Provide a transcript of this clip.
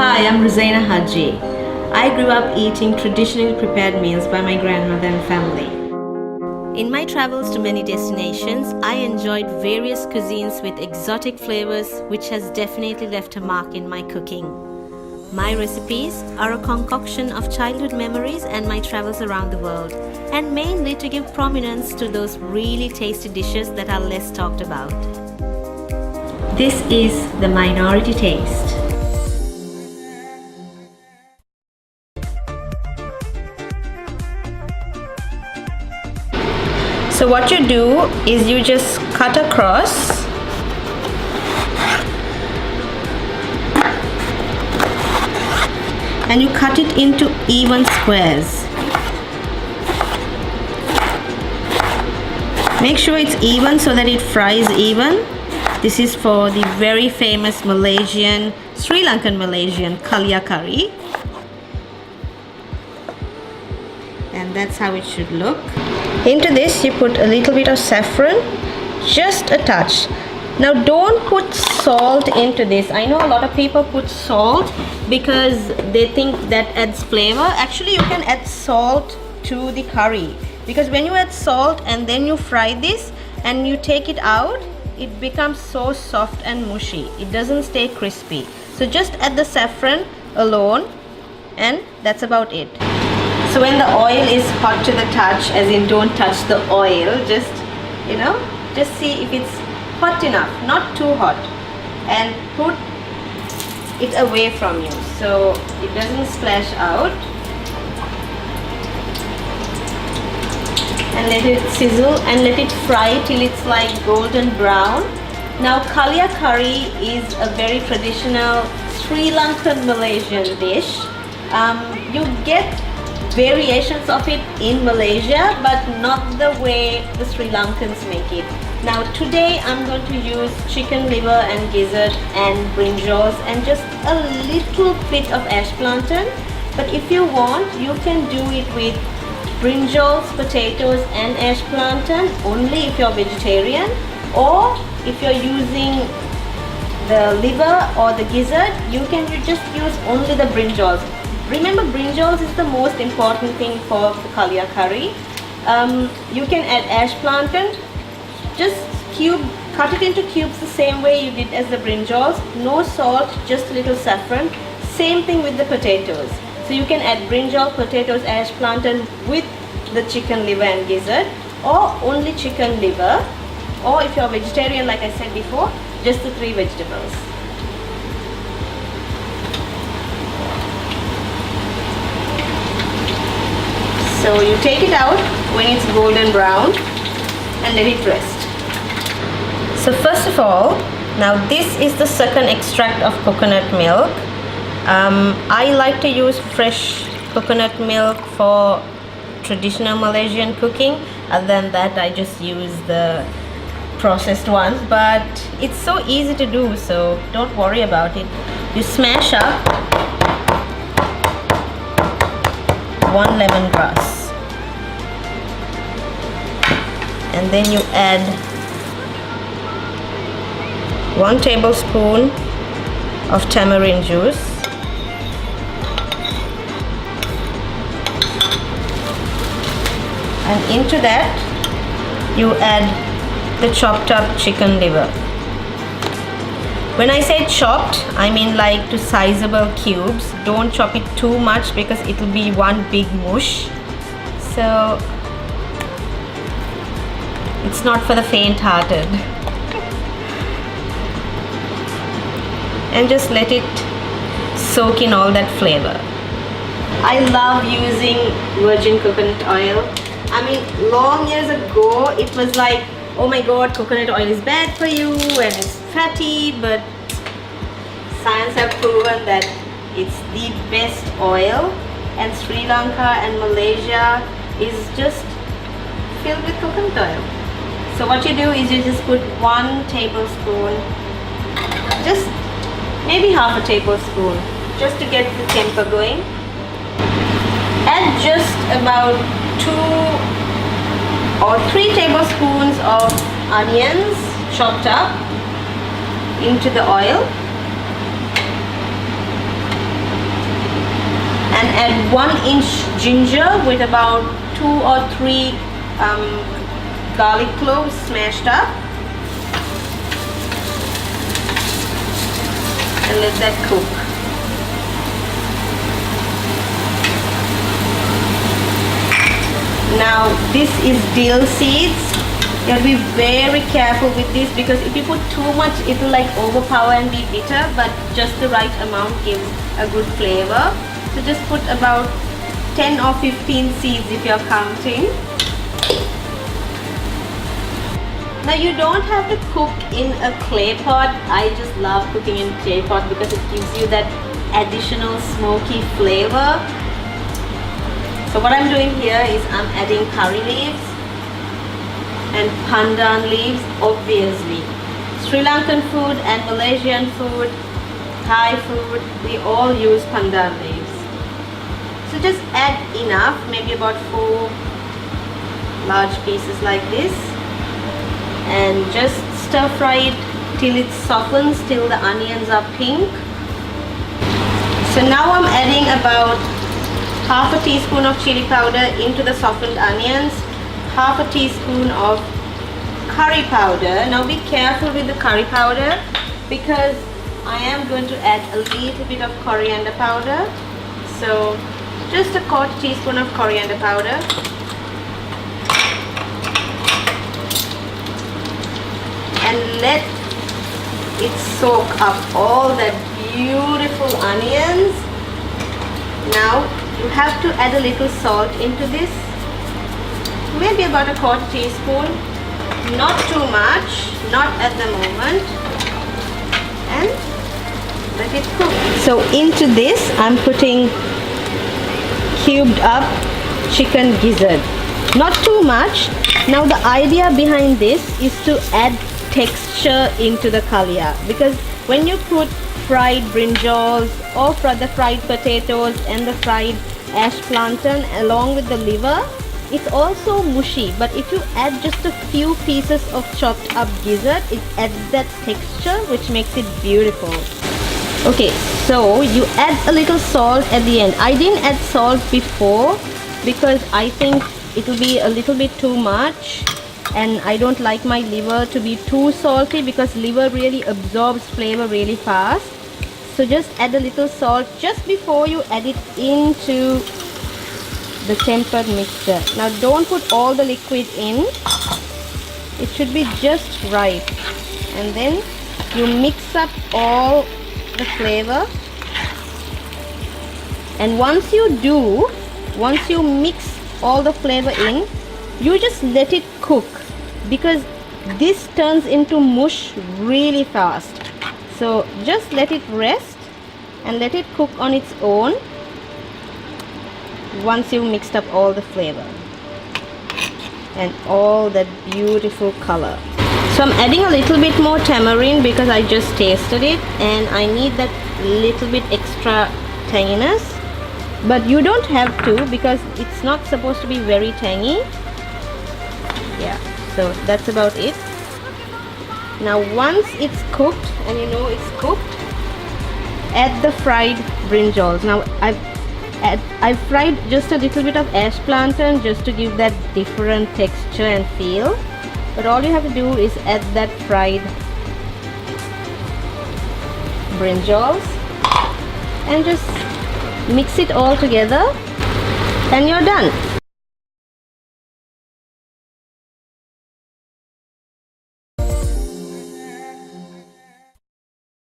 Hi, I'm Rosaina Haji. I grew up eating traditionally prepared meals by my grandmother and family. In my travels to many destinations, I enjoyed various cuisines with exotic flavors, which has definitely left a mark in my cooking. My recipes are a concoction of childhood memories and my travels around the world, and mainly to give prominence to those really tasty dishes that are less talked about. This is the minority taste. So what you do is you just cut across and you cut it into even squares. Make sure it's even so that it fries even. This is for the very famous Malaysian, Srilankan Malaysian Kalia curry. And that's how it should look. Into this you put a little bit of saffron, just a touch. Now don't put salt into this. I know a lot of people put salt because they think that adds flavor. Actually you can add salt to the curry, because when you add salt and then you fry this and you take it out, it becomes so soft and mushy. It doesn't stay crispy. So just add the saffron alone and that's about it. So when the oil is hot to the touch, as in don't touch the oil, just just see if it's hot enough, not too hot, and put it away from you so it doesn't splash out, and let it sizzle and let it fry till it's like golden brown. Now Kalia curry is a very traditional Sri Lankan Malaysian dish. You get variations of it in Malaysia, but not the way the Sri Lankans make it. Now today I'm going to use chicken liver and gizzard and brinjals and just a little bit of ash plantain. But if you want, you can do it with brinjals, potatoes and ash plantain only if you're vegetarian, or if you're using the liver or the gizzard, you just use only the brinjals. Remember, brinjals is the most important thing for the Kalia curry. You can add ash plantain, just cut it into cubes the same way you did as the brinjals. No salt, just a little saffron. Same thing with the potatoes. So you can add brinjal, potatoes, ash plantain with the chicken liver and gizzard, or only chicken liver, or if you're vegetarian, like I said before, just the 3 vegetables. So you take it out when it's golden brown and let it rest. So first of all, now this is the second extract of coconut milk. I like to use fresh coconut milk for traditional Malaysian cooking. Other than that, I just use the processed ones, but it's so easy to do, so don't worry about it. You smash up 1 lemongrass, and then you add 1 tablespoon of tamarind juice, and into that you add the chopped up chicken liver. When I say chopped, I mean like to sizable cubes. Don't chop it too much because it will be one big mush. So it's not for the faint-hearted. And just let it soak in all that flavor. I love using virgin coconut oil. I mean, long years ago, it was like, oh my god, coconut oil is bad for you and it's fatty, but science have proven that it's the best oil, and Sri Lanka and Malaysia is just filled with coconut oil. So what you do is you just put 1 tablespoon, just maybe half a tablespoon, just to get the temper going. Add just about 2 or 3 tablespoons of onions chopped up into the oil. add 1-inch ginger with about 2 or 3 garlic cloves smashed up, and let that cook. Now this is dill seeds. You have to be very careful with this, because if you put too much it will like overpower and be bitter, but just the right amount gives a good flavor. So just put about 10 or 15 seeds if you're counting. Now you don't have to cook in a clay pot. I just love cooking in clay pot because it gives you that additional smoky flavor. So what I'm doing here is I'm adding curry leaves and pandan leaves, obviously. Sri Lankan food and Malaysian food, Thai food, we all use pandan leaves. So just add enough, maybe about 4 large pieces like this, and just stir fry it till it softens, till the onions are pink. So now I'm adding about half a teaspoon of chili powder into the softened onions, half a teaspoon of curry powder. Now be careful with the curry powder because I am going to add a little bit of coriander powder. So just a quarter teaspoon of coriander powder. And let it soak up all that beautiful onions. Now you have to add a little salt into this, maybe about a quarter teaspoon, not too much, not at the moment, and let it cook. So into this I'm putting cubed up chicken gizzard, not too much. Now the idea behind this is to add texture into the Kalia, because when you put fried brinjals or the fried potatoes and the fried ash plantain along with the liver, it's also mushy, but if you add just a few pieces of chopped up gizzard, it adds that texture which makes it beautiful. Okay, so you add a little salt at the end. I didn't add salt before because I think it will be a little bit too much, and I don't like my liver to be too salty because liver really absorbs flavor really fast. So just add a little salt just before you add it into the tempered mixture. Now don't put all the liquid in, it should be just right, and then you mix up all the flavor. And once you mix all the flavor in, you just let it cook, because this turns into mush really fast. So just let it rest and let it cook on its own once you've mixed up all the flavor and all that beautiful color. So I'm adding a little bit more tamarind because I just tasted it and I need that little bit extra tanginess, but you don't have to because it's not supposed to be very tangy. Yeah, so that's about it. Now once it's cooked and you know it's cooked, add the fried brinjals. Now I've fried just a little bit of ash plantain just to give that different texture and feel, but all you have to do is add that fried brinjals and just mix it all together and you're done.